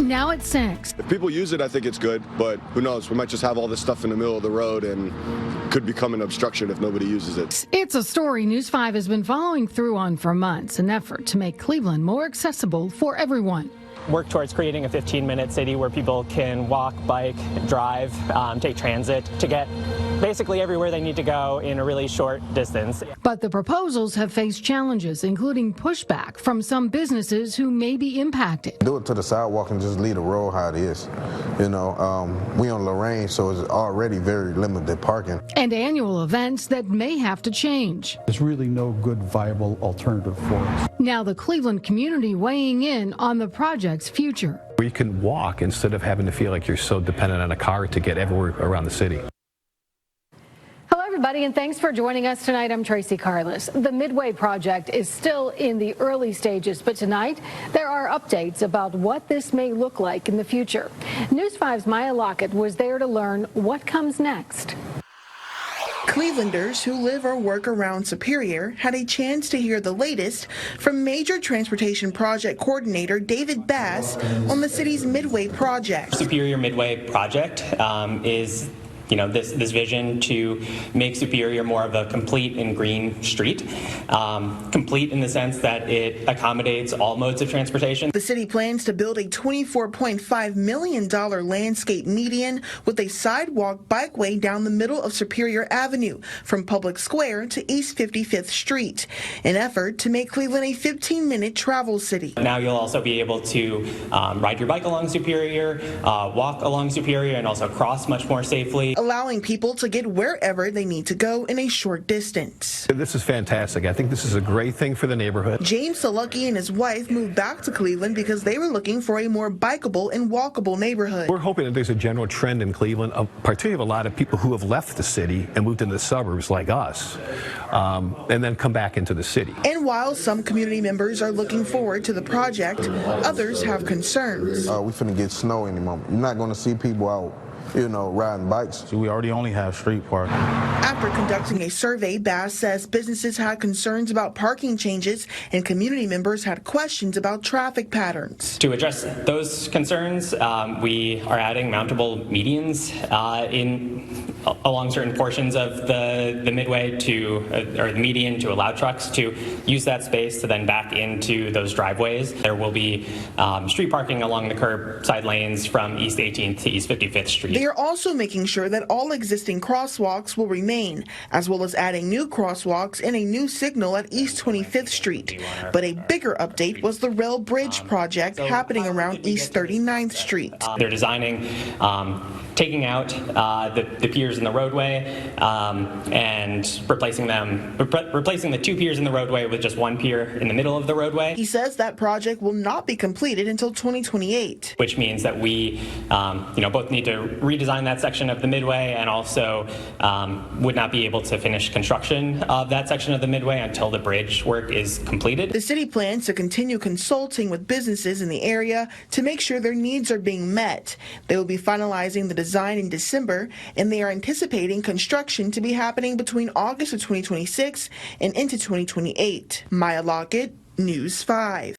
Now at 6. If people use it, I think it's good, but who knows? We might just have all this stuff in the middle of the road and could become an obstruction if nobody uses it. It's a story News 5 has been following through on for months, an effort to make Cleveland more accessible for everyone. Work towards creating a 15-minute city where people can walk, bike, drive, take transit to get basically everywhere they need to go in a really short distance. But the proposals have faced challenges, including pushback from some businesses who may be impacted. Do it to the sidewalk and just leave the road how it is. You know, we on Lorraine, so it's already very limited parking. And annual events that may have to change. There's really no good viable alternative for us. Now the Cleveland community weighing in on the project's future. Where you can walk instead of having to feel like you're so dependent on a car to get everywhere around the city. Hello, everybody, and thanks for joining us tonight. I'm Tracy Carlos. The Midway Project is still in the early stages, but tonight there are updates about what this may look like in the future. News 5's Maya Lockett was there to learn what comes next. Clevelanders who live or work around Superior had a chance to hear the latest from Major Transportation Project Coordinator David Bass on the city's Midway Project. Superior Midway Project is this vision to make Superior more of a complete and green street. Complete in the sense that it accommodates all modes of transportation. The city plans to build a $24.5 million landscape median with a sidewalk bikeway down the middle of Superior Avenue from Public Square to East 55th Street, an effort to make Cleveland a 15-minute travel city. Now you'll also be able to ride your bike along Superior, walk along Superior, and also cross much more safely, allowing people to get wherever they need to go in a short distance. This is fantastic. I think this is a great thing for the neighborhood. James Salucky and his wife moved back to Cleveland because they were looking for a more bikeable and walkable neighborhood. We're hoping that there's a general trend in Cleveland, particularly of a lot of people who have left the city and moved into the suburbs like us, and then come back into the city. And while some community members are looking forward to the project, others have concerns. We finna get snow any moment. You're not gonna see people out, riding bikes. We already only have street parking. After conducting a survey, Bass says businesses had concerns about parking changes and community members had questions about traffic patterns. To address those concerns, we are adding mountable medians along certain portions of the midway or the median to allow trucks to use that space to then back into those driveways. There will be street parking along the curbside lanes from East 18th to East 55th Street. They are also making sure that all existing crosswalks will remain, as well as adding new crosswalks and a new signal at East 25th Street. But a bigger update was the Rail Bridge project happening around East 39th Street. They're designing taking out the piers in the roadway and replacing the two piers in the roadway with just one pier in the middle of the roadway. He says that project will not be completed until 2028. Which means that we both need to redesign that section of the Midway and also would not be able to finish construction of that section of the Midway until the bridge work is completed. The city plans to continue consulting with businesses in the area to make sure their needs are being met. They will be finalizing the design in December, and they are anticipating construction to be happening between August of 2026 and into 2028. Maya Lockett, News 5.